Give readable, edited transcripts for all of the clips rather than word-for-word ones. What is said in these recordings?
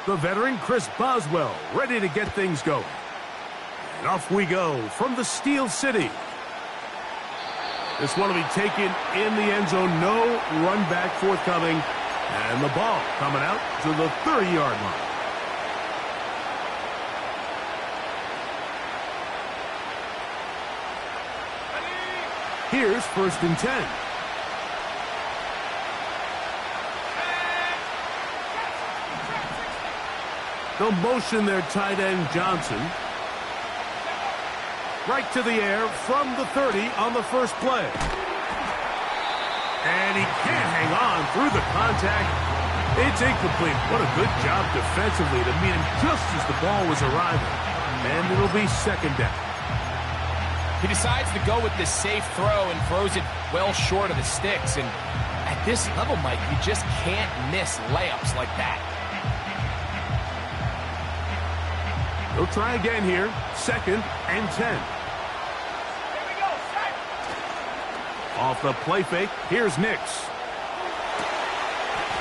The veteran Chris Boswell ready to get things going. And off we go from the Steel City. This one will be taken in the end zone. No run back forthcoming. And the ball coming out to the 30-yard line. Here's 1st and 10. They'll motion their tight end Johnson. Right to the air from the 30 on the first play. And he can't hang on through the contact. It's incomplete. What a good job defensively to meet him just as the ball was arriving. And it'll be 2nd down. He decides to go with this safe throw and throws it well short of the sticks. And at this level, Mike, you just can't miss layups like that. They'll try again here. 2nd and 10. Off the play fake, here's Nix.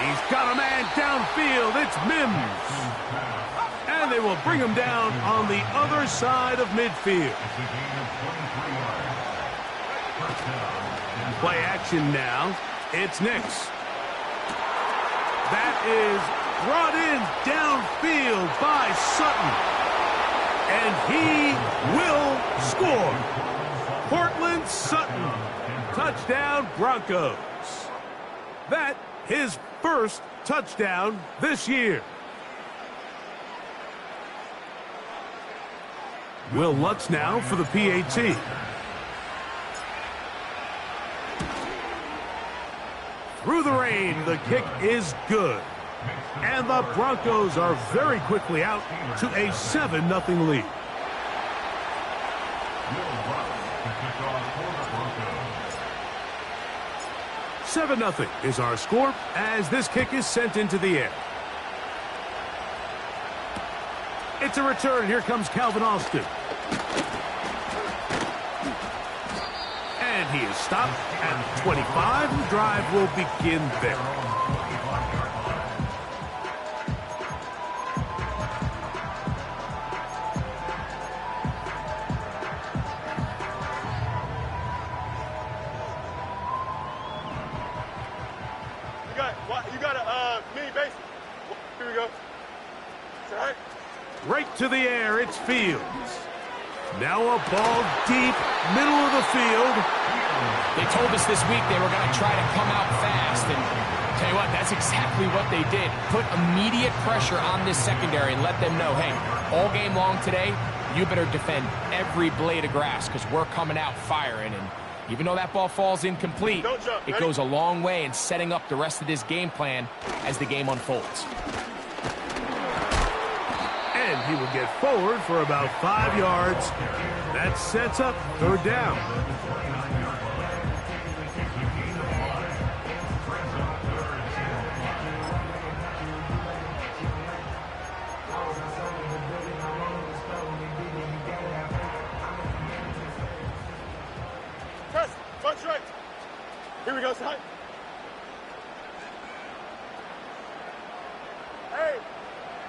He's got a man downfield. It's Mims. And they will bring him down on the other side of midfield. Play action now. It's Nix. That is brought in downfield by Sutton. And he will score. Cortland Sutton. Touchdown, Broncos. That his first touchdown this year. Will Lutz now for the PAT. Through the rain, the kick is good. And the Broncos are very quickly out to a 7-0 lead. $7-0 is our score as this kick is sent into the air. It's a return. Here comes Calvin Austin. And he is stopped at 25. The drive will begin there. Right to the air, it's Fields. Now a ball deep, middle of the field. They told us this week they were going to try to come out fast, and tell you what, that's exactly what they did. Put immediate pressure on this secondary and let them know, hey, all game long today, you better defend every blade of grass because we're coming out firing. And even though that ball falls incomplete, it goes a long way in setting up the rest of this game plan as the game unfolds. And he will get forward for about 5 yards. That sets up 3rd down. Press, punch right. Here we go, side. Hey,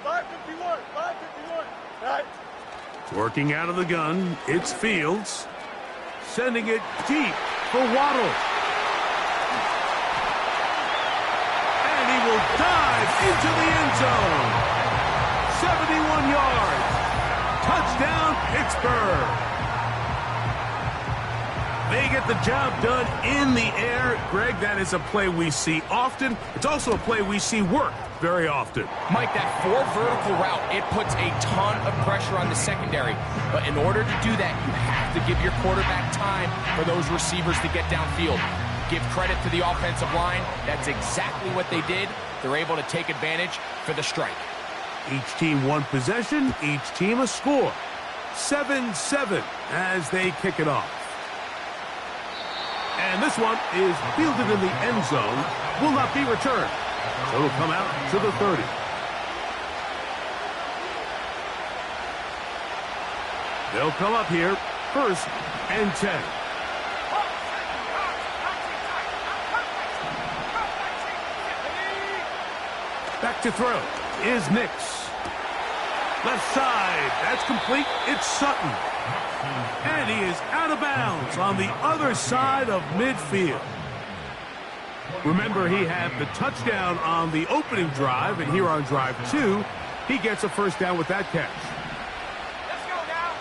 551, 551. All right. Working out of the gun, it's Fields. Sending it deep for Waddle. And he will dive into the end zone. 71 yards. Touchdown, Pittsburgh. They get the job done in the air. Greg, that is a play we see often. It's also a play we see work very often. Mike, that 4 vertical route, it puts a ton of pressure on the secondary. But in order to do that, you have to give your quarterback time for those receivers to get downfield. Give credit to the offensive line. That's exactly what they did. They're able to take advantage for the strike. Each team one possession, each team a score. 7-7 as they kick it off. And this one is fielded in the end zone. Will not be returned. So it'll come out to the 30. They'll come up here, 1st and 10. Back to throw is Nix. Left side, that's complete. It's Sutton. And he is out of bounds on the other side of midfield. Remember, he had the touchdown on the opening drive, and here on drive 2, he gets a 1st down with that catch. Let's go now.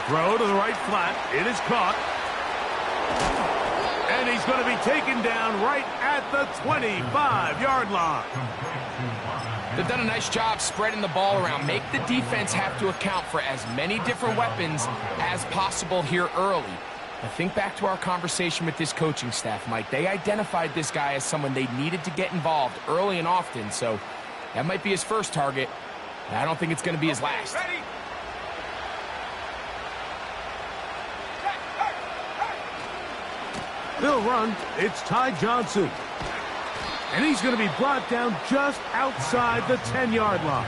Throw to the right flat. It is caught. And he's going to be taken down right at the 25-yard line. They've done a nice job spreading the ball around. Make the defense have to account for as many different weapons as possible here early. Now think back to our conversation with this coaching staff, Mike. They identified this guy as someone they needed to get involved early and often, so that might be his first target. I don't think it's going to be his last. Ready? They'll run. It's Ty Johnson. And he's going to be brought down just outside the 10-yard line.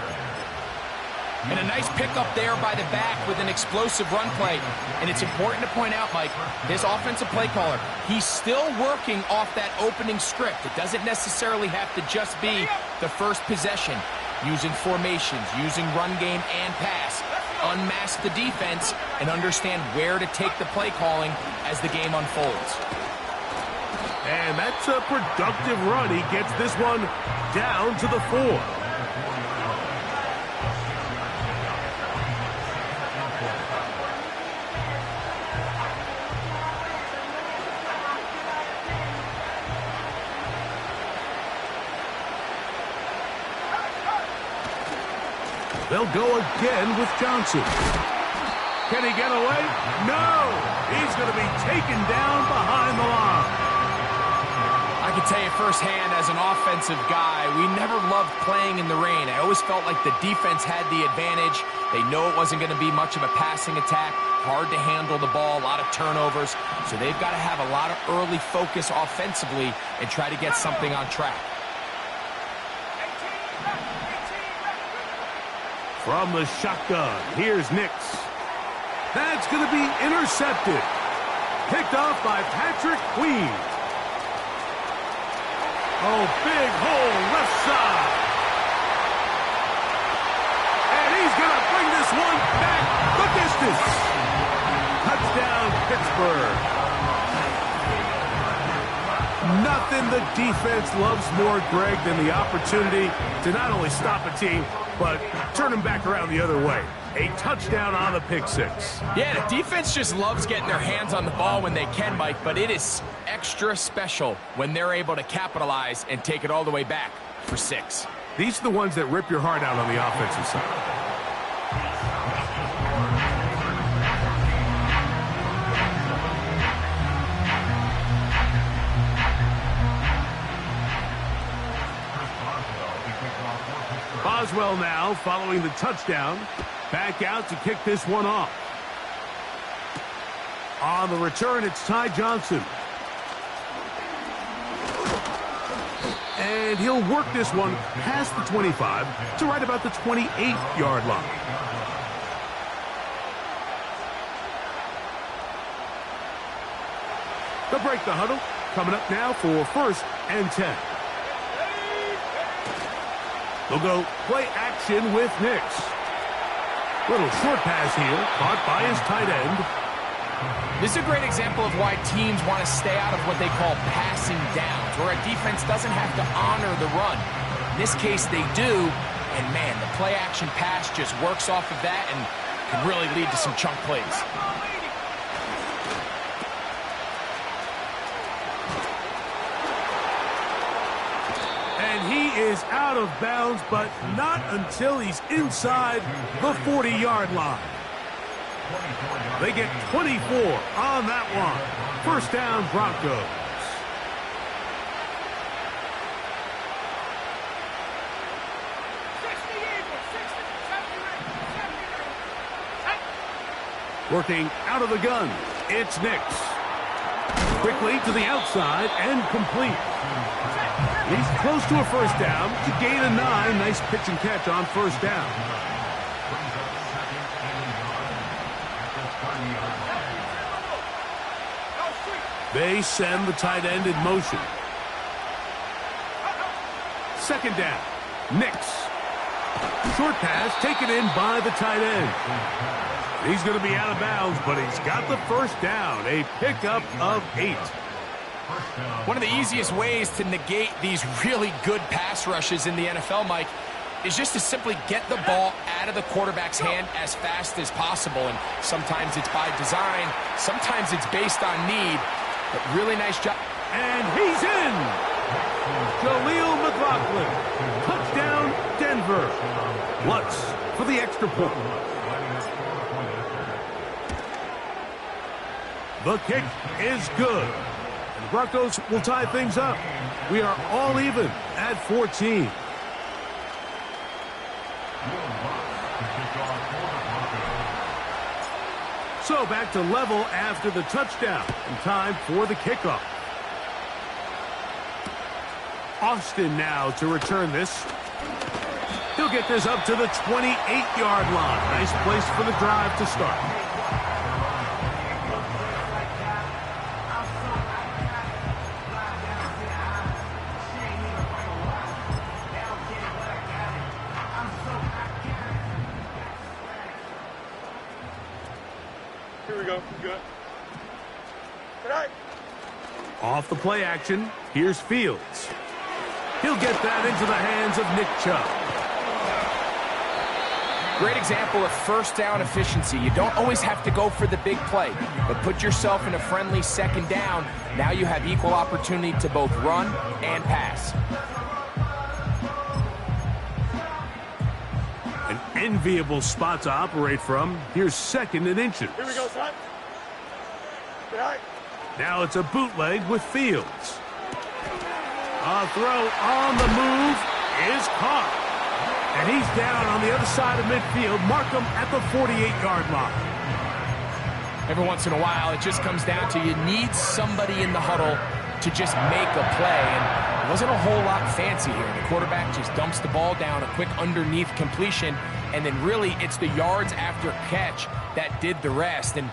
And a nice pickup there by the back with an explosive run play. And it's important to point out, Mike, this offensive play caller, he's still working off that opening script. It doesn't necessarily have to just be the first possession. Using formations, using run game and pass. Unmask the defense and understand where to take the play calling as the game unfolds. And that's a productive run. He gets this one down to the 4. They'll go again with Johnson. Can he get away? No! He's going to be taken down behind the line. I can tell you firsthand, as an offensive guy, we never loved playing in the rain. I always felt like the defense had the advantage. They know it wasn't going to be much of a passing attack. Hard to handle the ball, a lot of turnovers. So they've got to have a lot of early focus offensively and try to get something on track. From the shotgun, here's Nix. That's going to be intercepted. Picked off by Patrick Queen. Oh, big hole left side. And he's going to bring this one back the distance. Touchdown, Pittsburgh. Nothing the defense loves more, Greg, than the opportunity to not only stop a team, but turn them back around the other way. A touchdown on the pick 6. Yeah, the defense just loves getting their hands on the ball when they can, Mike, but it is extra special when they're able to capitalize and take it all the way back for 6. These are the ones that rip your heart out on the offensive side. Boswell now following the touchdown. Back out to kick this one off. On the return, it's Ty Johnson. And he'll work this one past the 25 to right about the 28-yard line. They'll break the huddle. Coming up now for 1st and 10. They'll go play action with Nix. Little short pass here, caught by his tight end. This is a great example of why teams want to stay out of what they call passing downs, where a defense doesn't have to honor the run. In this case, they do, and man, the play action pass just works off of that and can really lead to some chunk plays. And he is out of bounds, but not until he's inside the 40-yard line. They get 24 on that one. 1st down, Broncos. Working out of the gun, it's Nix. Quickly to the outside and complete. He's close to a 1st down to gain a 9. Nice pitch and catch on 1st down. They send the tight end in motion. Second down. Nix. Short pass taken in by the tight end. He's going to be out of bounds, but he's got the first down. A pickup of 8. One of the easiest ways to negate these really good pass rushes in the NFL, Mike, is just to simply get the ball out of the quarterback's hand as fast as possible. And sometimes it's by design, sometimes it's based on need. But really nice job. And he's in! Jaleel McLaughlin. Touchdown, Denver. Lutz for the extra point. The kick is good. And the Broncos will tie things up. We are all even at 14. So back to level after the touchdown. And time for the kickoff. Austin now to return this. He'll get this up to the 28-yard line. Nice place for the drive to start. Here we go. Good. Good night. Off the play action, here's Fields. He'll get that into the hands of Nick Chubb. Great example of first down efficiency. You don't always have to go for the big play, but put yourself in a friendly second down. Now you have equal opportunity to both run and pass. An enviable spot to operate from. Here's second and inches. Here we go, son. Good night. Now it's a bootleg with Fields. A throw on the move is caught. And he's down on the other side of midfield. Mark him at the 48-yard line. Every once in a while, it just comes down to you need somebody in the huddle to just make a play. And it wasn't a whole lot fancy here. The quarterback just dumps the ball down, a quick underneath completion, and then really it's the yards after catch that did the rest. And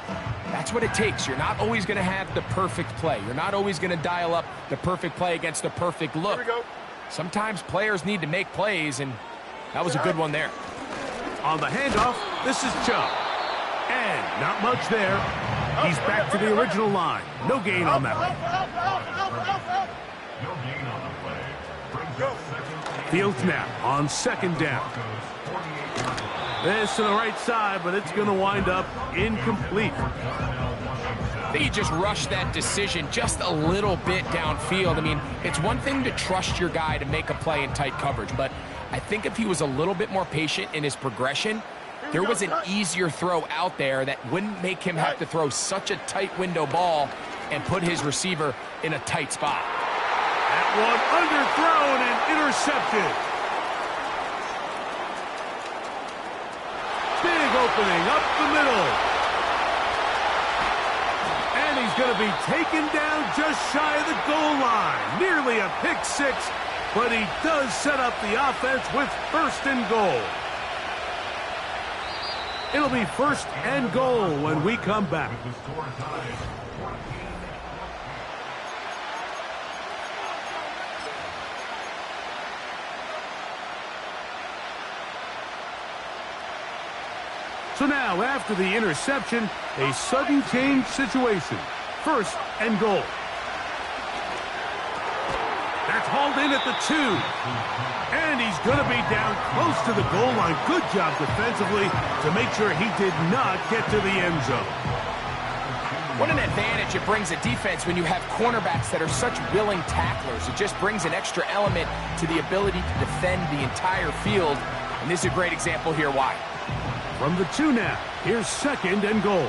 that's what it takes. You're not always going to have the perfect play. You're not always going to dial up the perfect play against the perfect look. Here we go. Sometimes players need to make plays, and that was a good one there. On the handoff, this is Chubb. And not much there. He's back to the original line. No gain on that one. Fields now on second down. This to the right side, but it's going to wind up incomplete. I think he just rushed that decision just a little bit downfield. I mean, it's one thing to trust your guy to make a play in tight coverage, but I think if he was a little bit more patient in his progression, there was an easier throw out there that wouldn't make him have to throw such a tight window ball and put his receiver in a tight spot. That one underthrown and intercepted. Big opening up the middle. And he's going to be taken down just shy of the goal line. Nearly a pick six, but he does set up the offense with first and goal. It'll be first and goal when we come back. So now, after the interception, a sudden change situation. First and goal. That's hauled in at the 2. And he's going to be down close to the goal line. Good job defensively to make sure he did not get to the end zone. What an advantage it brings a defense when you have cornerbacks that are such willing tacklers. It just brings an extra element to the ability to defend the entire field. And this is a great example here why. From the 2 now, here's second and goal.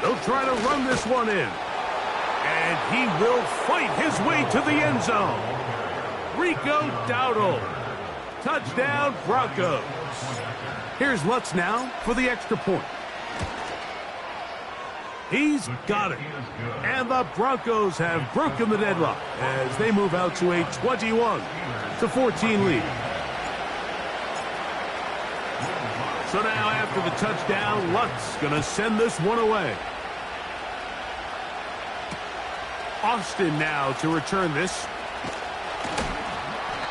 They'll try to run this one in. And he will fight his way to the end zone. Rico Dowdle. Touchdown, Broncos. Here's Lutz now for the extra point. He's got it. And the Broncos have broken the deadlock as they move out to a 21-14 lead. So now after the touchdown, Luck's going to send this one away. Austin now to return this.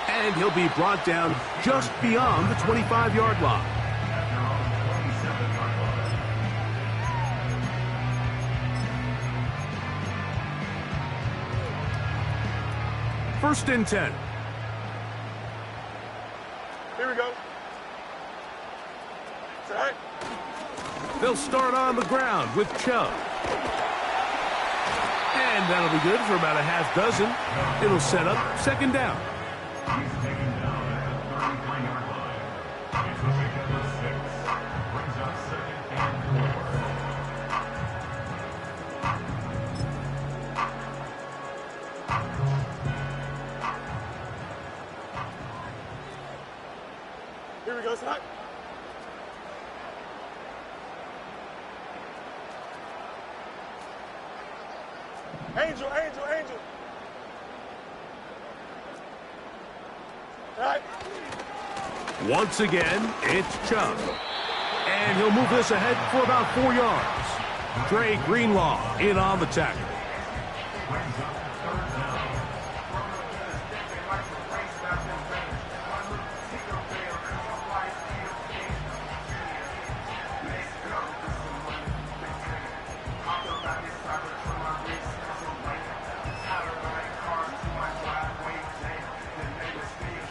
And he'll be brought down just beyond the 25-yard line. First and 10. Here we go. Set. They'll start on the ground with Chubb. And that'll be good for about a half dozen. It'll set up second down. Here we go, set. Angel, angel, angel. Right. Once again, it's Chubb. And he'll move this ahead for about 4 yards. Dre Greenlaw in on the tackle.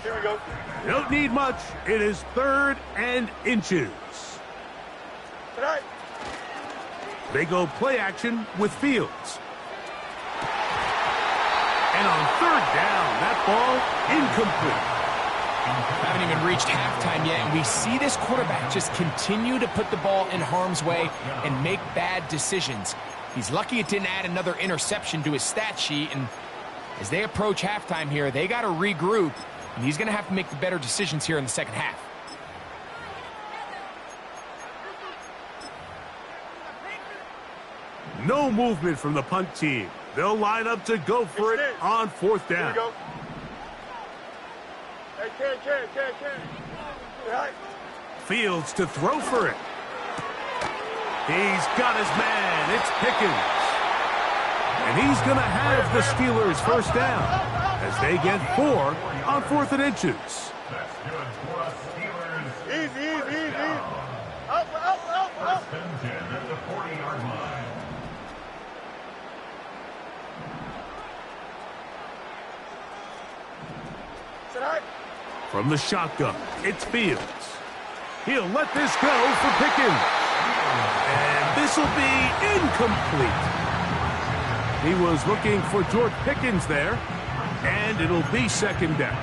Here we go. You don't need much. It is 3rd and inches. Right. They go play action with Fields. And on 3rd down, that ball incomplete. Haven't even reached halftime yet, and we see this quarterback just continue to put the ball in harm's way and make bad decisions. He's lucky it didn't add another interception to his stat sheet, and as they approach halftime here, they got to regroup, and he's going to have to make the better decisions here in the second half. No movement from the punt team. They'll line up to go for it on 4th down. Here we go. Hey, can. Right. Fields to throw for it. He's got his man. It's Pickens. And he's going to have the Steelers first down as they get 4 on 4th and inches. Easy. Up. Tonight. From the shotgun, it's Fields. He'll let this go for Pickens. And this will be incomplete. He was looking for George Pickens there, and it'll be second down.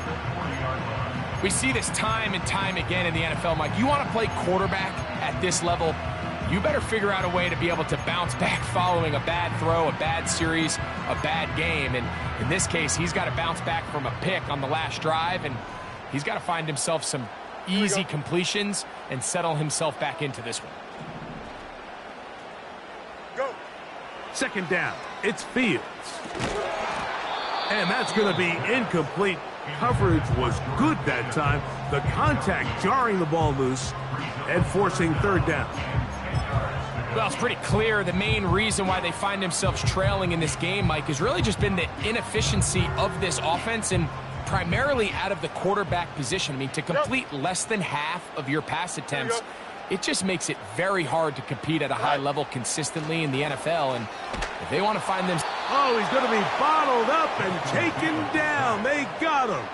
We see this time and time again in the NFL, Mike. You want to play quarterback at this level, you better figure out a way to be able to bounce back following a bad throw, a bad series, a bad game. And in this case, he's got to bounce back from a pick on the last drive, and he's got to find himself some easy completions and settle himself back into this one. Go. Second down, it's Fields. And that's going to be incomplete. Coverage was good that time. The contact jarring the ball loose and forcing 3rd down. Well, it's pretty clear the main reason why they find themselves trailing in this game, Mike, has really just been the inefficiency of this offense and primarily out of the quarterback position. I mean, to complete less than half of your pass attempts, it just makes it very hard to compete at a high level consistently in the NFL. And if they want to find them... Oh, he's going to be bottled up and taken down. They got him.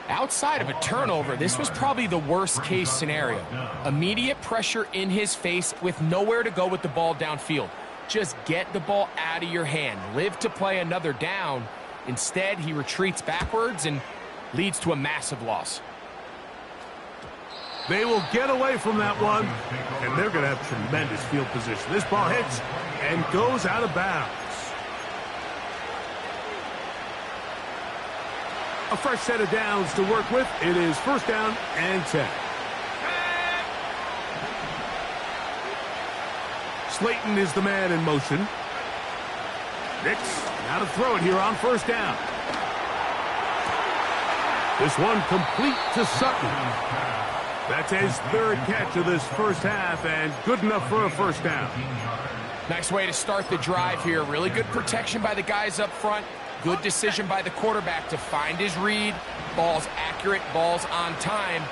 Outside of a turnover, this was probably the worst-case scenario. Immediate pressure in his face with nowhere to go with the ball downfield. Just get the ball out of your hand. Live to play another down. Instead, he retreats backwards and leads to a massive loss. They will get away from that one, and they're going to have tremendous field position. This ball hits and goes out of bounds. A fresh set of downs to work with. It is 1st down and 10. Slayton is the man in motion. Nix now to throw it here on first down. This one complete to Sutton. That's his third catch of this first half and good enough for a first down. Nice way to start the drive here. Really good protection by the guys up front. Good decision by the quarterback to find his read. Ball's accurate, ball's on time.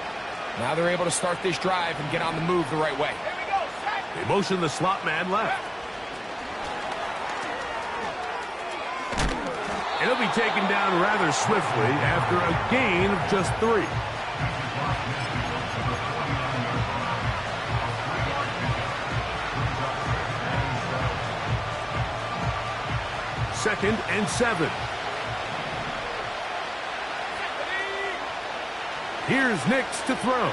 Now they're able to start this drive and get on the move the right way. They motion the slot man left. And he'll be taken down rather swiftly after a gain of just 3. Second and 7. Here's Nix to throw.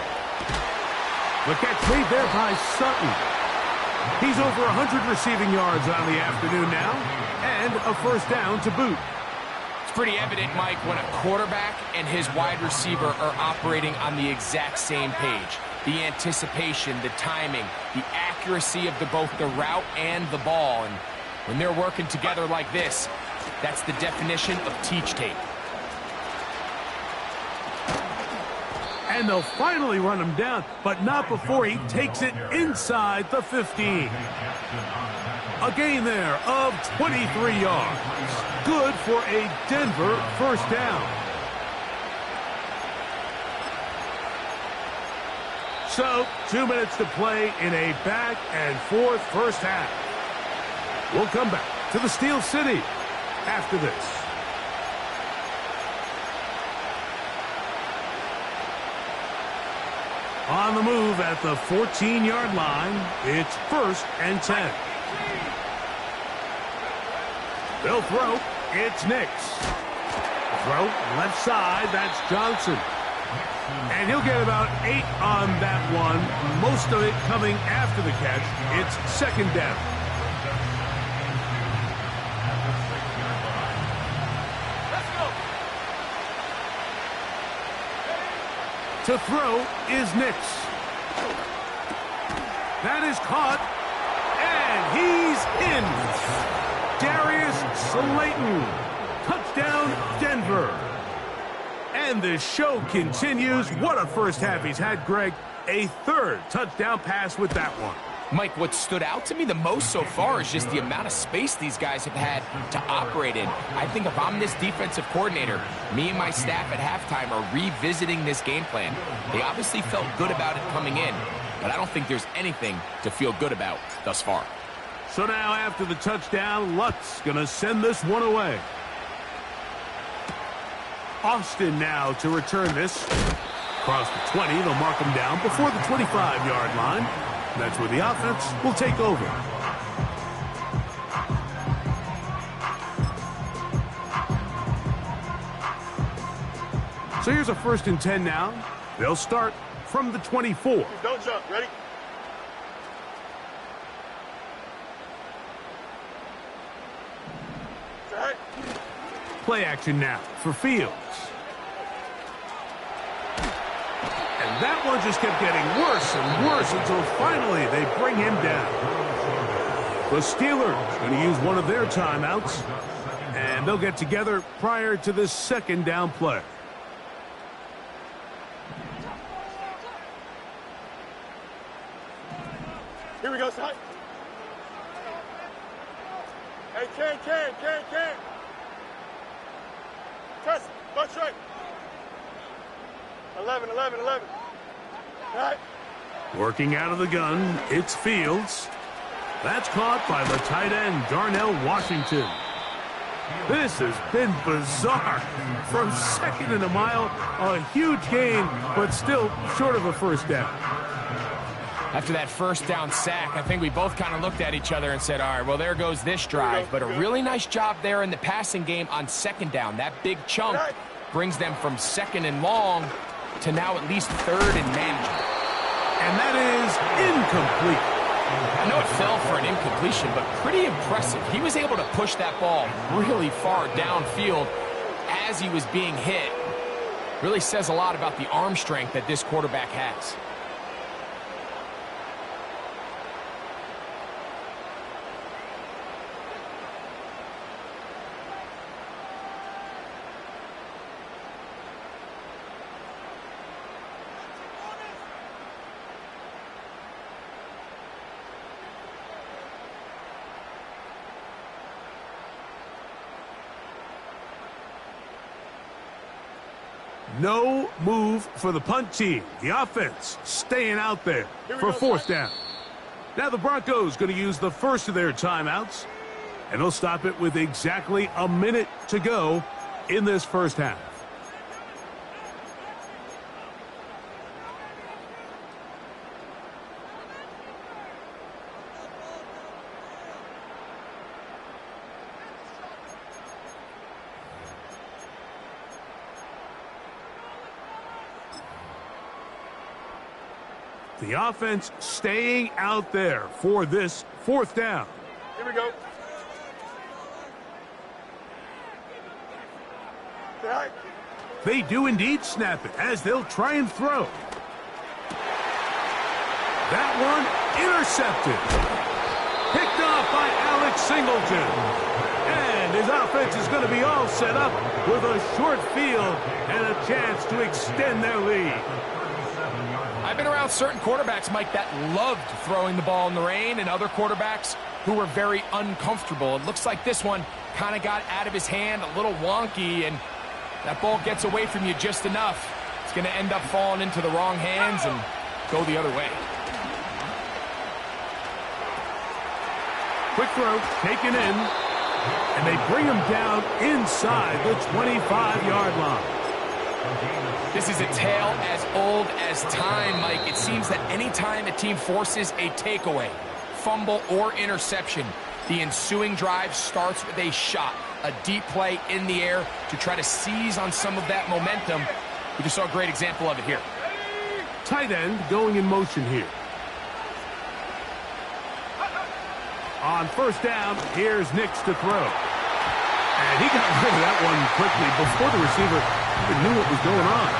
The catch made there by Sutton. He's over 100 receiving yards on the afternoon now, and a first down to boot. It's pretty evident, Mike, when a quarterback and his wide receiver are operating on the exact same page. The anticipation, the timing, the accuracy of both the route and the ball. And when they're working together like this, that's the definition of teach tape. And they'll finally run him down, but not before he takes it inside the 15. A gain there of 23 yards. Good for a Denver first down. So, 2 minutes to play in a back and forth first half. We'll come back to the Steel City after this. On the move at the 14-yard line, it's 1st and 10. They'll throw. It's Nix. Throw left side. That's Johnson. And he'll get about 8 on that one. Most of it coming after the catch. It's 2nd down. To throw is Nix. That is caught. And he's in. Darius Slayton. Touchdown, Denver. And the show continues. What a first half he's had, Greg. A 3rd touchdown pass with that one. Mike, what stood out to me the most so far is just the amount of space these guys have had to operate in. I think if I'm this defensive coordinator, me and my staff at halftime are revisiting this game plan. They obviously felt good about it coming in, but I don't think there's anything to feel good about thus far. So now after the touchdown, Lutz going to send this one away. Austin now to return this. Across the 20, they'll mark him down before the 25-yard line. That's where the offense will take over. So here's a 1st and 10 now. They'll start from the 24. Don't jump. Ready? Set. Play action now for Fields. And that one just kept getting worse and worse until finally they bring him down. The Steelers going to use one of their timeouts, and they'll get together prior to this 2nd down play. Here we go, son. Hey, Ken. Test it. Go straight. 11. All right. Working out of the gun, it's Fields. That's caught by the tight end, Darnell Washington. This has been bizarre. From 2nd and a mile, a huge gain, but still short of a first down. After that first down sack, I think we both kind of looked at each other and said, all right, well, there goes this drive. But a really nice job there in the passing game on 2nd down. That big chunk brings them from 2nd and long to now at least 3rd and manageable. And that is incomplete. I know it fell for an incompletion, but pretty impressive. He was able to push that ball really far downfield as he was being hit. Really says a lot about the arm strength that this quarterback has. No move for the punt team. The offense staying out there for fourth down. Now the Broncos going to use the first of their timeouts, and they'll stop it with exactly a minute to go in this first half. The offense staying out there for this fourth down. Here we go. Right. They do indeed snap it as they'll try and throw. That one intercepted. Picked off by Alex Singleton. And his offense is going to be all set up with a short field and a chance to extend their lead. I've been around certain quarterbacks, Mike, that loved throwing the ball in the rain, and other quarterbacks who were very uncomfortable. It looks like this one kind of got out of his hand, a little wonky, and that ball gets away from you just enough. It's going to end up falling into the wrong hands and go the other way. Quick throw, taken in, and they bring him down inside the 25-yard line. This is a tale as old as time, Mike. It seems that any time a team forces a takeaway, fumble, or interception, the ensuing drive starts with a shot, a deep play in the air to try to seize on some of that momentum. We just saw a great example of it here. Tight end going in motion here. On first down, here's Nix to throw. And he got rid of that one quickly before the receiver even knew what was going on.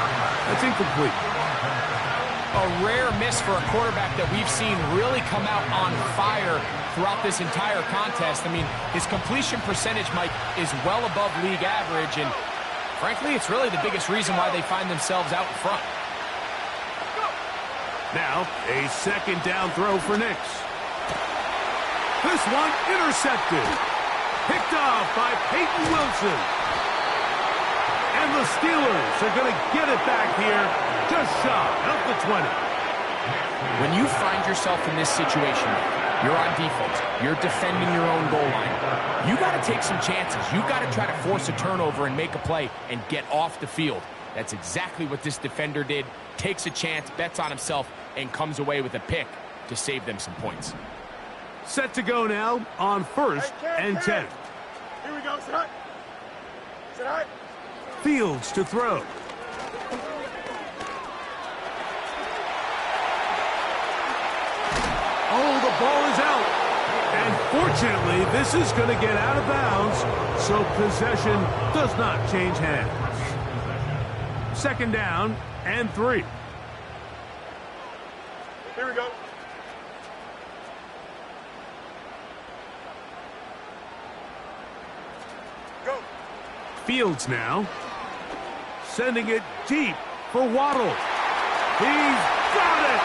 That's incomplete. A rare miss for a quarterback that we've seen really come out on fire throughout this entire contest. I mean, his completion percentage, Mike, is well above league average, and frankly, it's really the biggest reason why they find themselves out in front. Now, a second down throw for Nix. This one intercepted. Picked off by Peyton Wilson. And the Steelers are going to get it back here just shy of the 20. When you find yourself in this situation, you're on defense, you're defending your own goal line, you got to take some chances. You got to try to force a turnover and make a play and get off the field. That's exactly what this defender did. Takes a chance, bets on himself, and comes away with a pick to save them some points. Set to go now on first and 10. Here we go, set. Set. Fields to throw. Oh, the ball is out. And fortunately, this is going to get out of bounds, so possession does not change hands. Second down and 3. Here we go. Go. Fields now. Sending it deep for Waddle. He's got it!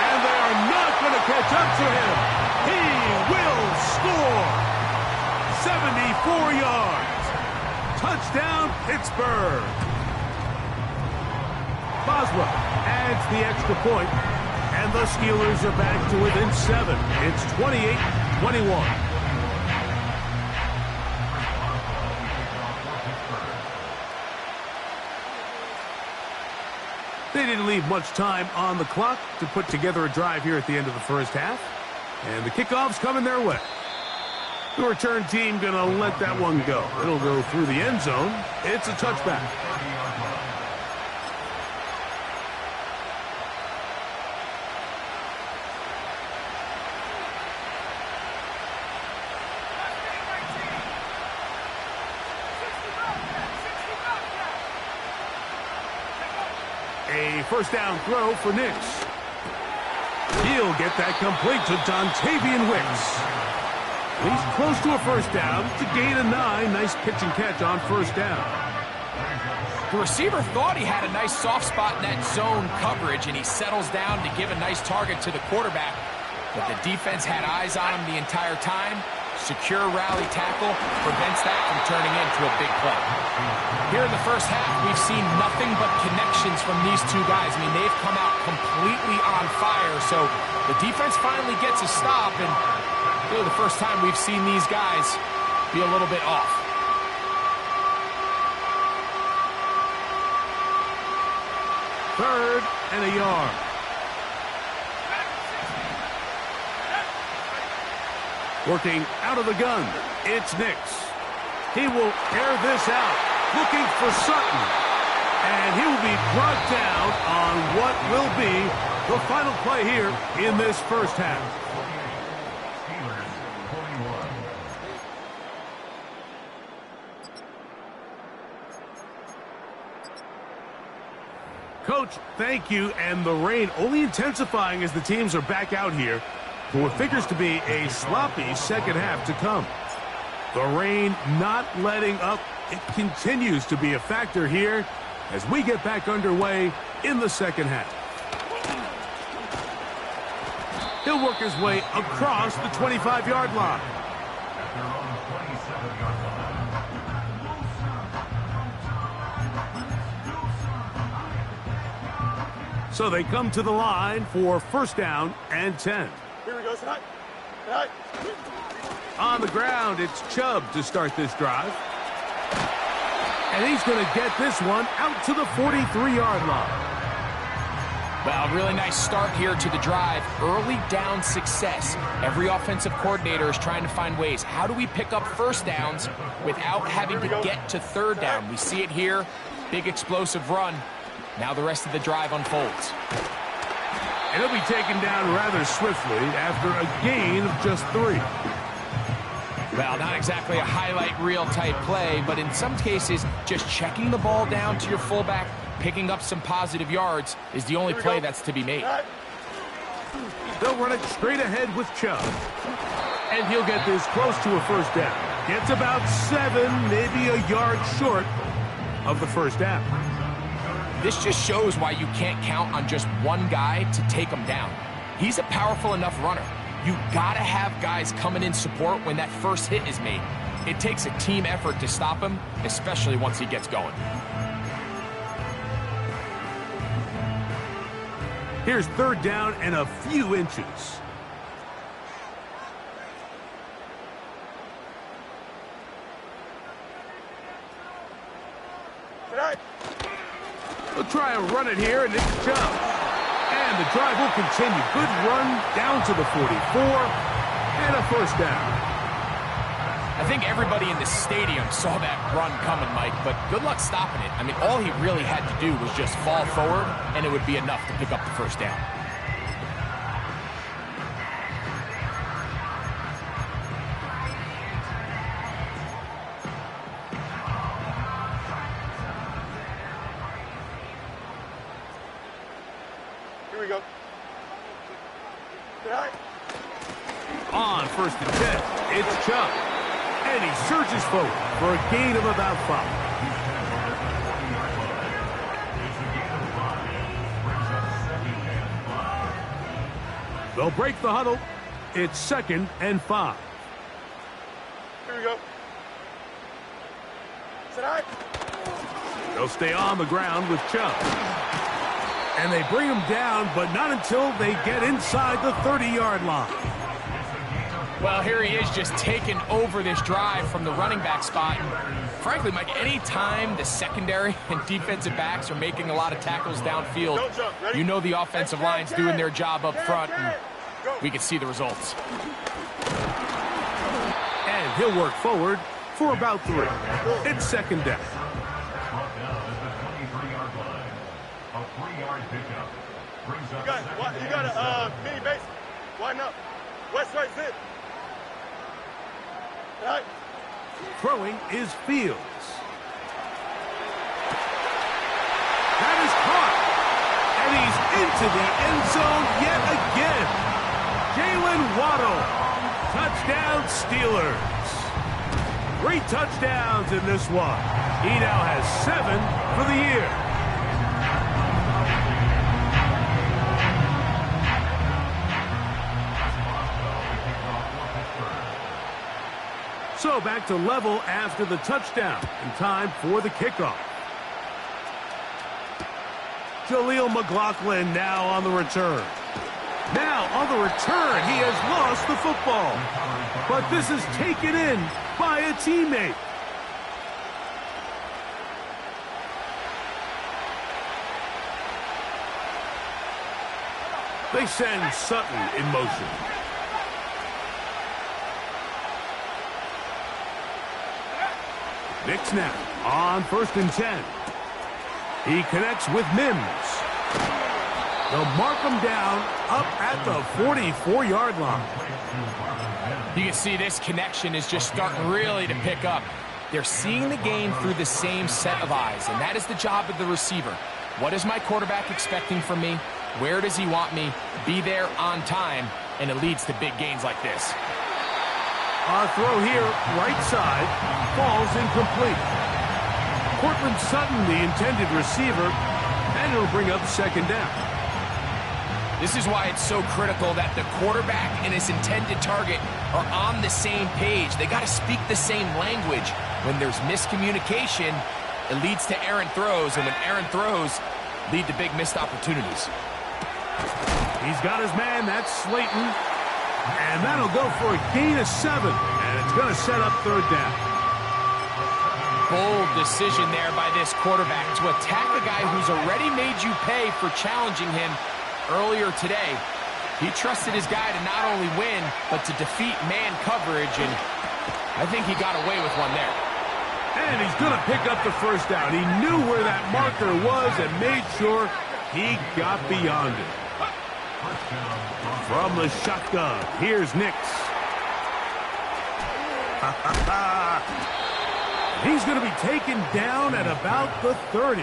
And they are not going to catch up to him. He will score! 74 yards. Touchdown, Pittsburgh. Boswell adds the extra point, and the Steelers are back to within 7. It's 28-21. They didn't leave much time on the clock to put together a drive here at the end of the first half. And the kickoff's coming their way. The return team going to let that one go. It'll go through the end zone. It's a touchback. A first down throw for Nix. He'll get that complete to Dontavian Wicks. He's close to a first down. It's a gain of 9. Nice pitch and catch on first down. The receiver thought he had a nice soft spot in that zone coverage, and he settles down to give a nice target to the quarterback. But the defense had eyes on him the entire time, secure rally tackle prevents that from turning into a big play. Here in the first half, we've seen nothing but connections from these two guys. I mean, they've come out completely on fire, so the defense finally gets a stop, and really the first time we've seen these guys be a little bit off. Third and a yard. Working out of the gun, it's Nix. He will air this out, looking for Sutton. And he will be brought down on what will be the final play here in this first half. Coach, thank you. And the rain only intensifying as the teams are back out here for what figures to be a sloppy second half to come. The rain not letting up. It continues to be a factor here as we get back underway in the second half. He'll work his way across the 25-yard line. So they come to the line for first down and 10. Here we go, tonight. Tonight. On the ground, it's Chubb to start this drive. And he's going to get this one out to the 43-yard line. Well, really nice start here to the drive. Early down success. Every offensive coordinator is trying to find ways. How do we pick up first downs without having to get to third down? We see it here. Big explosive run. Now the rest of the drive unfolds. And he'll be taken down rather swiftly after a gain of just 3. Well, not exactly a highlight reel type play, but in some cases, just checking the ball down to your fullback, picking up some positive yards is the only play that's to be made. They'll run it straight ahead with Chubb. And he'll get this close to a first down. Gets about 7, maybe a yard short of the first down. This just shows why you can't count on just one guy to take him down. He's a powerful enough runner. You gotta have guys coming in support when that first hit is made. It takes a team effort to stop him, especially once he gets going. Here's third down and a few inches. Tonight. They'll try and run it here, and it's Chubb. And the drive will continue. Good run down to the 44, and a first down. I think everybody in the stadium saw that run coming, Mike, but good luck stopping it. I mean, all he really had to do was just fall forward, and it would be enough to pick up the first down. Here we go. Tonight. On first and 10, it's Chubb. And he surges forward for a gain of about 5. They'll break the huddle. It's 2nd and 5. Here we go. Tonight. They'll stay on the ground with Chubb. And they bring him down, but not until they get inside the 30-yard line. Well, here he is just taking over this drive from the running back spot. And frankly, Mike, any time the secondary and defensive backs are making a lot of tackles downfield, you know the offensive line's doing their job up front, and we can see the results. And he'll work forward for about 3. It's 2nd down. You got a mini base. Widen up. West right zip. Tonight. Throwing is Fields. That is caught. And he's into the end zone yet again. Jalen Waddle. Touchdown Steelers. 3 touchdowns in this one. He now has 7 for the year. go back to level after the touchdown. And time for the kickoff. Jaleel McLaughlin now on the return. Now on the return, he has lost the football. But this is taken in by a teammate. They send Sutton in motion. Nix now on 1st and 10. He connects with Mims. They'll mark him down up at the 44-yard line. You can see this connection is just starting really to pick up. They're seeing the game through the same set of eyes, and that is the job of the receiver. What is my quarterback expecting from me? Where does he want me? Be there on time, and it leads to big gains like this. Our throw here, right side, falls incomplete. Cortland Sutton, the intended receiver, and it'll bring up 2nd down. This is why it's so critical that the quarterback and his intended target are on the same page. They got to speak the same language. When there's miscommunication, it leads to errant throws, and when errant throws lead to big missed opportunities. He's got his man, that's Slayton. And that'll go for a gain of 7. And it's going to set up 3rd down. Bold decision there by this quarterback to attack a guy who's already made you pay for challenging him earlier today. He trusted his guy to not only win, but to defeat man coverage, and I think he got away with one there. And he's going to pick up the 1st down. He knew where that marker was and made sure he got beyond it. From the shotgun, here's Nix. He's going to be taken down at about the 30.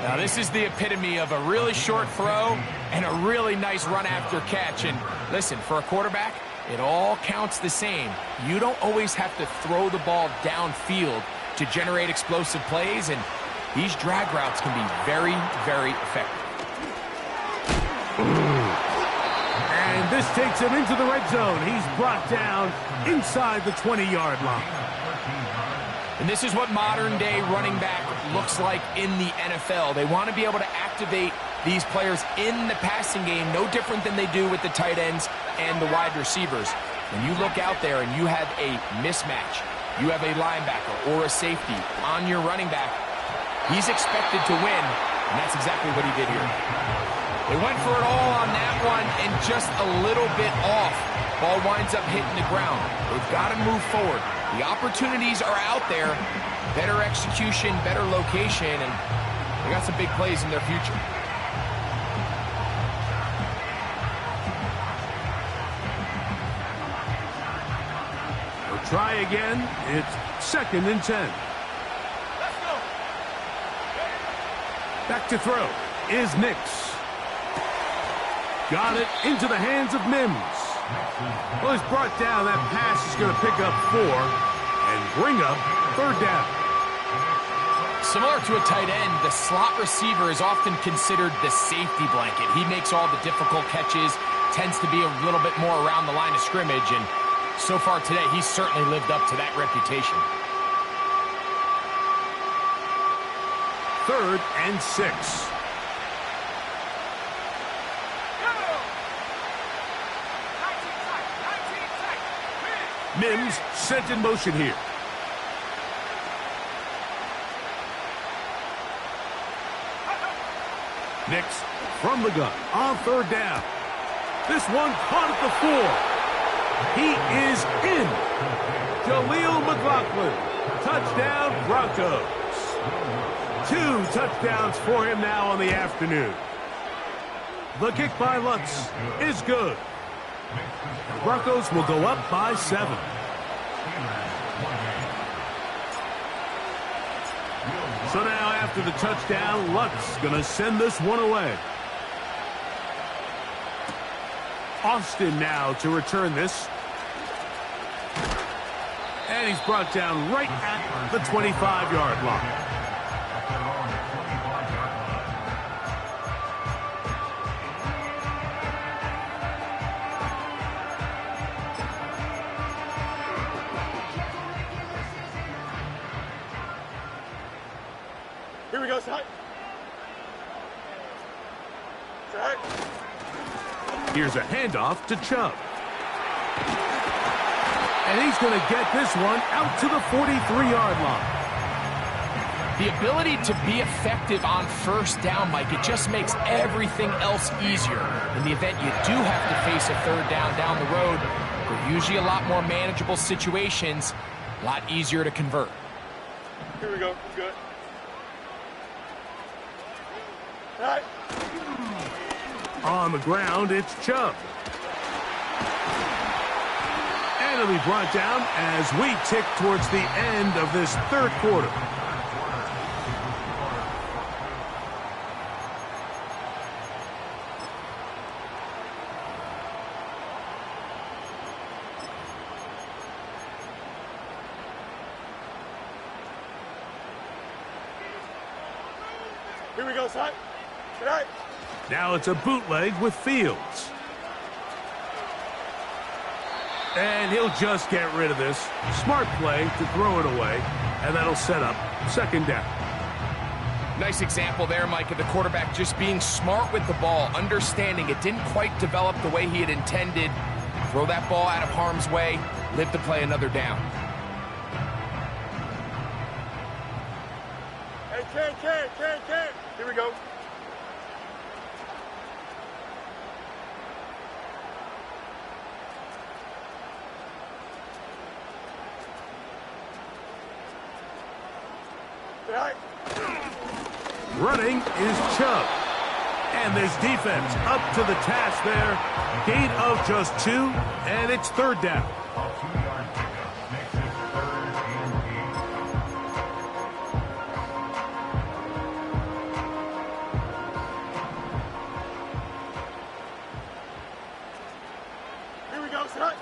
Now this is the epitome of a really short throw and a really nice run after catch. And listen, for a quarterback, it all counts the same. You don't always have to throw the ball downfield to generate explosive plays, and these drag routes can be very, very effective. And this takes him into the red zone. He's brought down inside the 20-yard line. And this is what modern-day running back looks like in the NFL. They want to be able to activate these players in the passing game, no different than they do with the tight ends and the wide receivers. When you look out there and you have a mismatch, you have a linebacker or a safety on your running back, he's expected to win, and that's exactly what he did here. They went for it all on that one and just a little bit off. Ball winds up hitting the ground. They've got to move forward. The opportunities are out there. Better execution, better location, and they got some big plays in their future. They'll try again. It's 2nd and 10. Let's go. Back to throw is Nix. Got it into the hands of Mims. Well, he's brought down. That pass is going to pick up 4 and bring up 3rd down. Similar to a tight end, the slot receiver is often considered the safety blanket. He makes all the difficult catches, tends to be a little bit more around the line of scrimmage, and so far today, he's certainly lived up to that reputation. 3rd and 6. Mims sent in motion here. Nix from the gun on 3rd down. This one caught at the 4. He is in. Jaleel McLaughlin. Touchdown, Broncos. 2 touchdowns for him now on the afternoon. The kick by Lutz is good. The Broncos will go up by 7. So now after the touchdown, Lutz going to send this one away. Austin now to return this. And he's brought down right at the 25-yard line. Here we go, side. Side. Here's a handoff to Chubb. And he's going to get this one out to the 43-yard line. The ability to be effective on first down, Mike, it just makes everything else easier. In the event you do have to face a third down the road, they're usually a lot more manageable situations, a lot easier to convert. Here we go. Good. All right. On the ground, it's Chubb. And it'll be brought down as we tick towards the end of this third quarter. Here we go, side. All right. Now it's a bootleg with Fields. And he'll just get rid of this. Smart play to throw it away, and that'll set up second down. Nice example there, Mike, of the quarterback just being smart with the ball, understanding it didn't quite develop the way he had intended. Throw that ball out of harm's way, live to play another down. Hey, Ken. Here we go. All right. Running is Chubb. And this defense up to the task there. Gain of just 2, and it's third down. Here we go, side.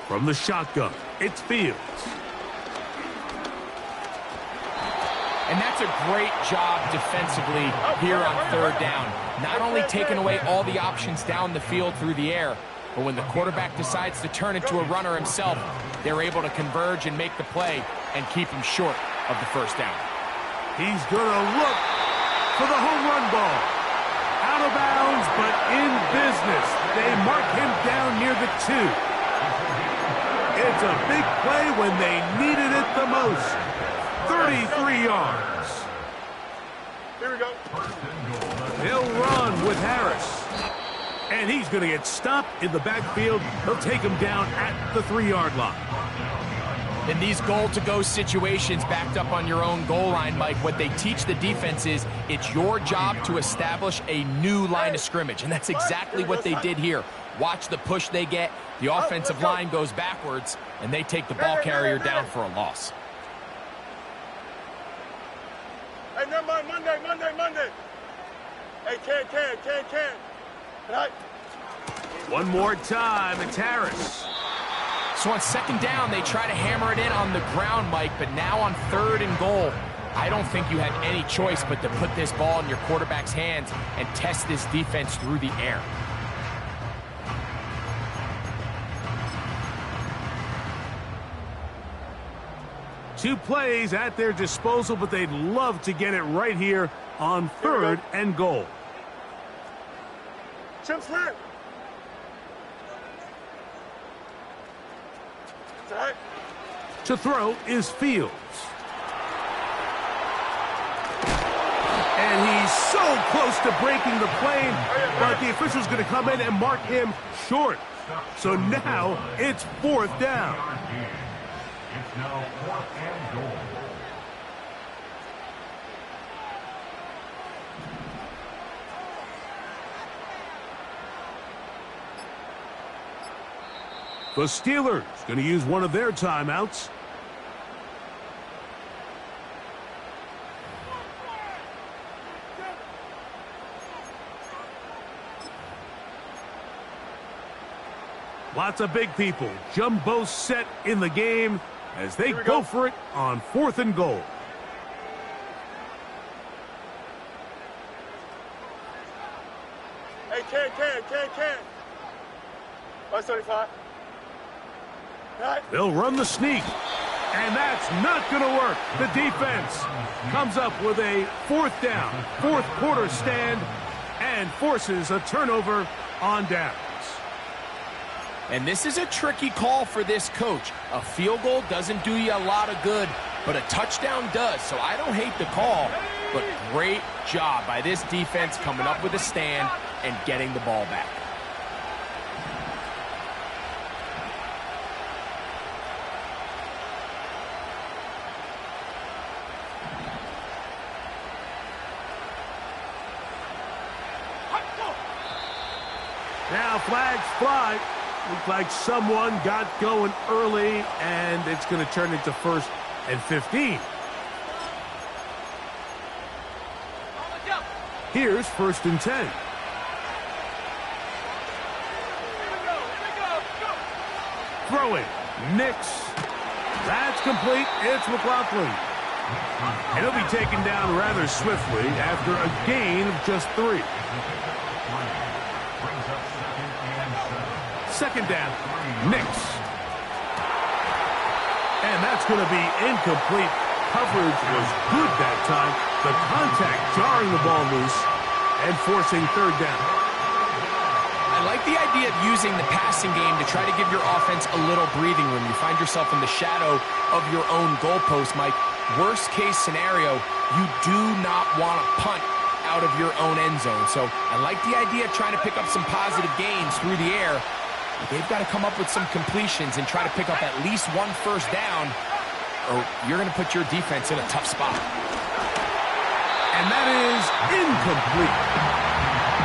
From the shotgun, it's Fields. And that's a great job defensively here on third down. Not only taking away all the options down the field through the air, but when the quarterback decides to turn into a runner himself, they're able to converge and make the play and keep him short of the first down. He's going to look for the home run ball. Out of bounds, but in business. They mark him down near the 2. It's a big play when they needed it the most. 33 yards. Here we go. He'll run with Harris. And he's going to get stopped in the backfield. He'll take him down at the 3-yard line. In these goal-to-go situations backed up on your own goal line, Mike, what they teach the defense is it's your job to establish a new line of scrimmage, and that's exactly what they did here. Watch the push they get. The offensive line goes backwards, and they take the ball carrier down for a loss. Hey, never mind, Monday. Hey, Ken. All right. One more time, it's Harris. So on second down, they try to hammer it in on the ground, Mike, but now on third and goal, I don't think you have any choice but to put this ball in your quarterback's hands and test this defense through the air. Two plays at their disposal, but they'd love to get it right here on third and goal. Chip slant. Right. To throw is Fields. And he's so close to breaking the plane, but the official's going to come in and mark him short. So now it's fourth down. It's now 4th and goal. The Steelers going to use one of their timeouts. Lots of big people. Jumbo set in the game as they go for it on 4th and goal. Can. 175. Right. They'll run the sneak. And that's not going to work. The defense comes up with a fourth down, fourth quarter stand, and forces a turnover on downs. And this is a tricky call for this coach. A field goal doesn't do you a lot of good, but a touchdown does. So I don't hate the call, but great job by this defense coming up with a stand and getting the ball back. Now flags fly. Looks like someone got going early, and it's going to turn into 1st and 15. Here's 1st and 10. Throwing. Nix. That's complete. It's McLaughlin. And he'll be taken down rather swiftly after a gain of just 3. 2nd down, Nix. And that's going to be incomplete. Coverage was good that time. The contact jarring the ball loose and forcing 3rd down. I like the idea of using the passing game to try to give your offense a little breathing room. You find yourself in the shadow of your own goalpost, Mike. Worst case scenario, you do not want to punt out of your own end zone. So I like the idea of trying to pick up some positive gains through the air. They've got to come up with some completions and try to pick up at least 1 first down, or you're going to put your defense in a tough spot. And that is incomplete.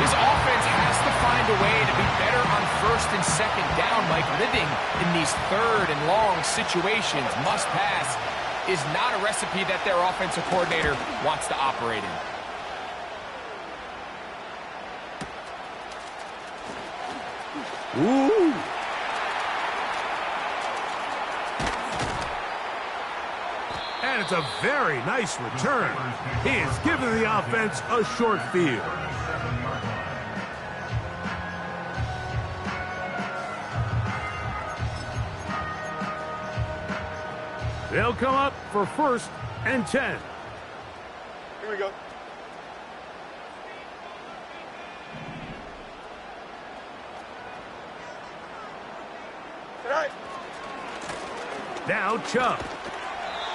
This offense has to find a way to be better on 1st and 2nd down, Mike. Living in these 3rd and long situations, must pass, is not a recipe that their offensive coordinator wants to operate in. Ooh. And it's a very nice return. He is giving the offense a short field. They'll come up for 1st and 10. Here we go. Right. Now Chubb.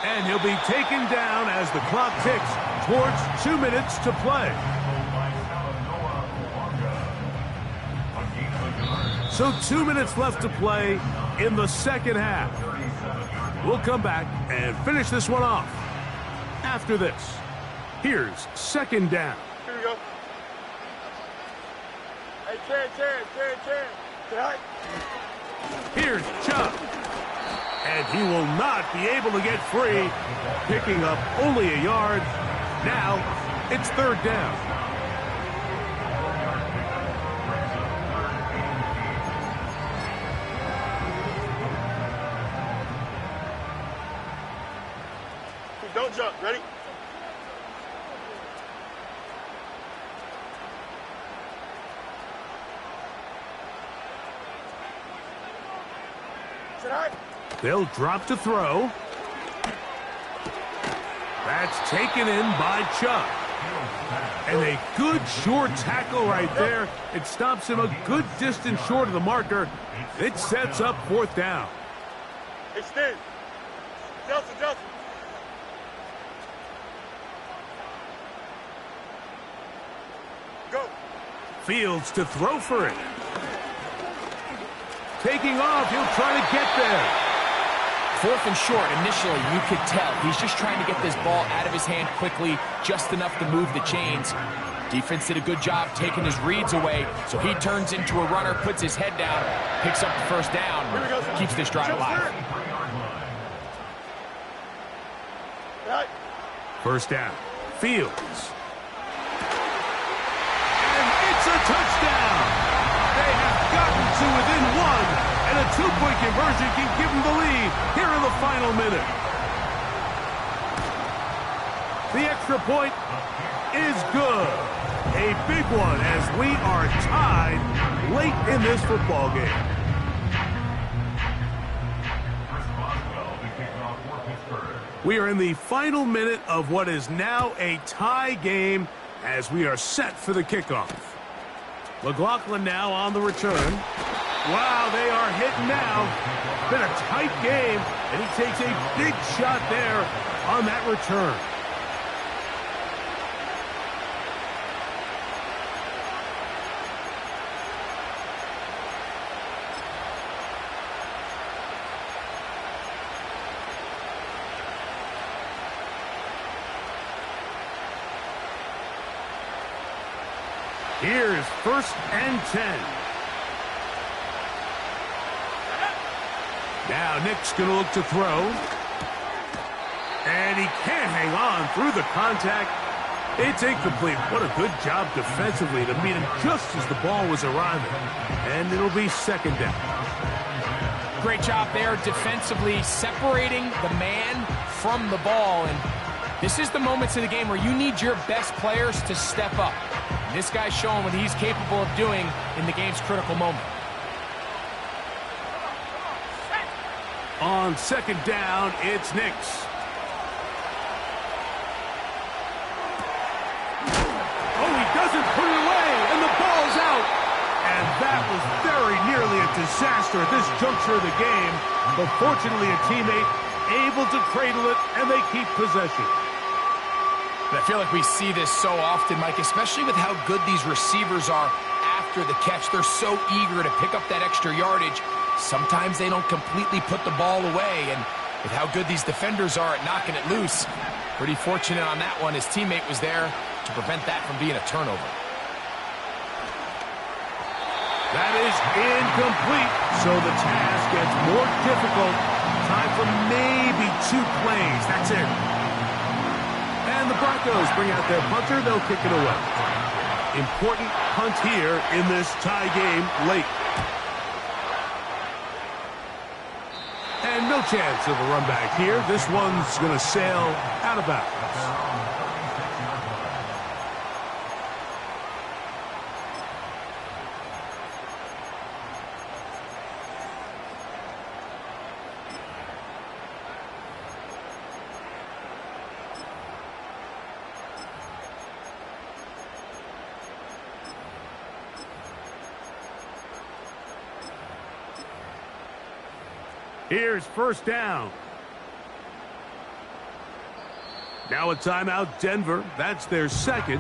And he'll be taken down as the clock ticks towards 2 minutes to play. So 2 minutes left to play in the 2nd half. We'll come back and finish this one off after this. Here's 2nd down. Here we go. Hey, Can. Right. Here's Chubb. And he will not be able to get free, picking up only a yard. Now it's 3rd down. Don't jump. Ready? Right. They'll drop to throw. That's taken in by Chubb. And a good short tackle right there. It stops him a good distance short of the marker. It sets up 4th down. Extend. Justin. Go. Fields to throw for it. Taking off, he'll try to get there. 4th and short, initially, you could tell he's just trying to get this ball out of his hand quickly, just enough to move the chains. Defense did a good job taking his reads away, so he turns into a runner, puts his head down, picks up the 1st down, keeps this drive alive. Right. 1st down. Fields. And it's a touchdown. They have gotten to within 1, and a 2-point conversion can give them the lead here in the final minute. The extra point is good. a big one as we are tied late in this football game. We are in the final minute of what is now a tie game as we are set for the kickoff. McLaughlin now on the return. Wow, they are hitting now. Been a tight game, and he takes a big shot there on that return. Here's 1st and 10. Now Nick's going to look to throw. And he can't hang on through the contact. It's incomplete. What a good job defensively to meet him just as the ball was arriving. And it'll be 2nd down. Great job there defensively, separating the man from the ball. And this is the moments of the game where you need your best players to step up. And this guy's showing what he's capable of doing in the game's critical moment. On 2nd down, it's Nix. Oh, he doesn't put it away, and the ball's out. And that was very nearly a disaster at this juncture of the game. But fortunately, a teammate able to cradle it, and they keep possession. I feel like we see this so often, Mike, especially with how good these receivers are after the catch. They're so eager to pick up that extra yardage. Sometimes they don't completely put the ball away, and with how good these defenders are at knocking it loose, pretty fortunate on that one. His teammate was there to prevent that from being a turnover. That is incomplete, so the task gets more difficult. Time for maybe 2 plays. That's it. And the Broncos bring out their punter. They'll kick it away. Important punt here in this tie game late. And no chance of a run back here. This one's going to sail out of bounds. Here's 1st down. Now a timeout, Denver. That's their 2nd.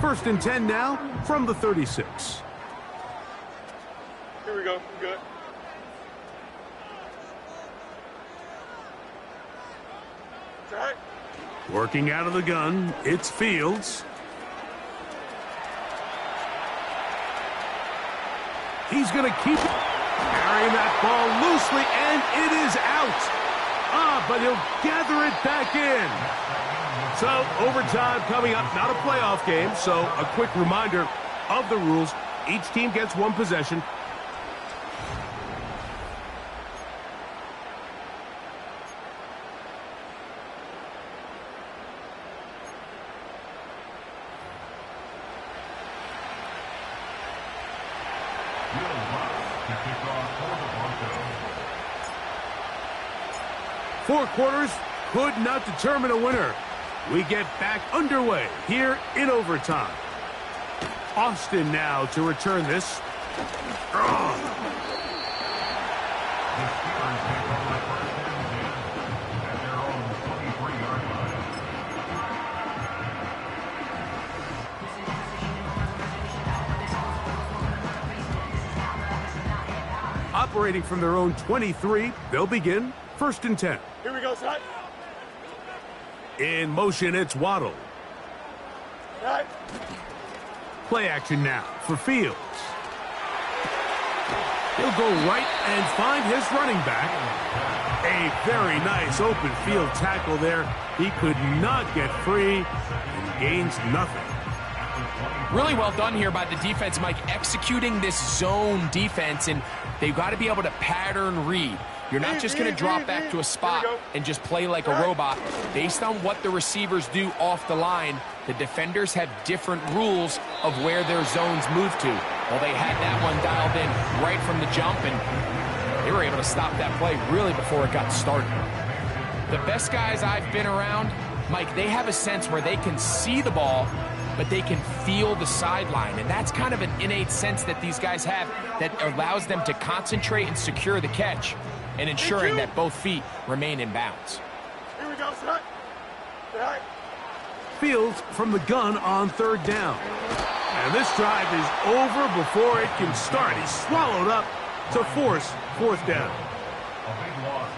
First and 10 now from the 36. Here we go. Good. Working out of the gun, it's Fields. He's going to keep carrying that ball loosely, and it is out. But he'll gather it back in. So, overtime coming up, not a playoff game, so a quick reminder of the rules. Each team gets 1 possession. Four quarters could not determine a winner. We get back underway here in overtime. Austin now to return this. Operating from their own 23, they'll begin 1st and 10. Here we go, son. In motion, it's Waddle. Right. Play action now for Fields. He'll go right and find his running back. A very nice open field tackle there. He could not get free. And gains nothing. Really well done here by the defense, Mike, executing this zone defense, and they've got to be able to pattern read. You're not just going to drop back to a spot and just play like a robot. Based on what the receivers do off the line, the defenders have different rules of where their zones move to. Well, they had that one dialed in right from the jump, and they were able to stop that play really before it got started. The best guys I've been around, Mike, they have a sense where they can see the ball, but they can feel the sideline. And that's kind of an innate sense that these guys have that allows them to concentrate and secure the catch and ensuring that both feet remain in bounds. Here we go, set. Set. Fields from the gun on third down. And this drive is over before it can start. He's swallowed up to force fourth down.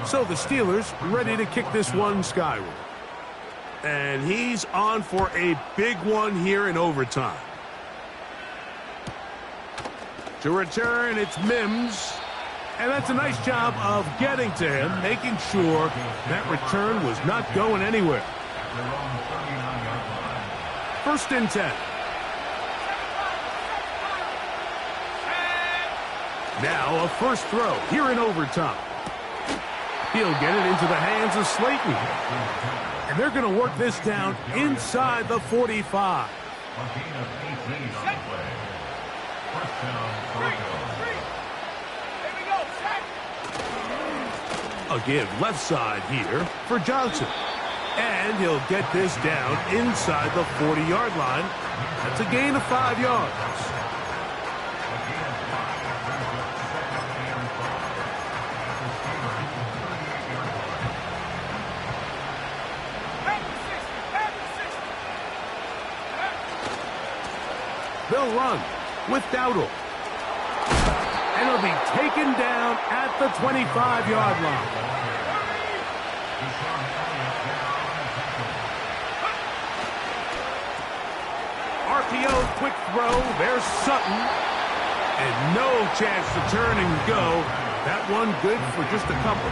So the Steelers ready to kick this one skyward. And he's on for a big one here in overtime. To return, it's Mims. And that's a nice job of getting to him, making sure that return was not going anywhere. First and 10. Now a first throw here in overtime. He'll get it into the hands of Slayton. And they're going to work this down inside the 45. A give left side here for Johnson. And he'll get this down inside the 40-yard line. That's a gain of 5 yards. They'll run with Dowdle. And it'll be taken down at the 25-yard line. RPO, quick throw. There's Sutton. And no chance to turn and go. That one good for just a couple.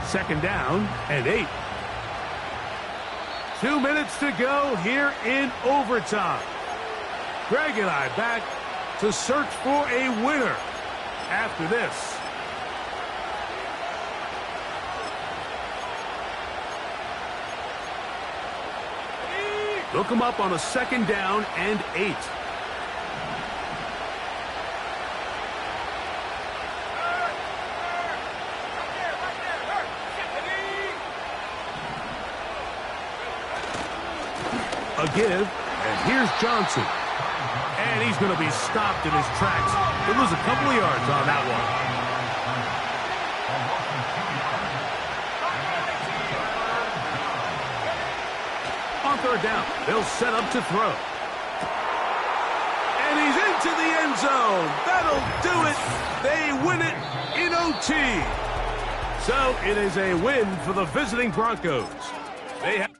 Second down and 8. 2 minutes to go here in overtime. Greg and I back to search for a winner after this. Look him up on a second down and 8. A give, and here's Johnson. And he's going to be stopped in his tracks. He'll lose a couple of yards on that one. On third down, they'll set up to throw. And he's into the end zone. That'll do it. They win it in OT. So it is a win for the visiting Broncos. They have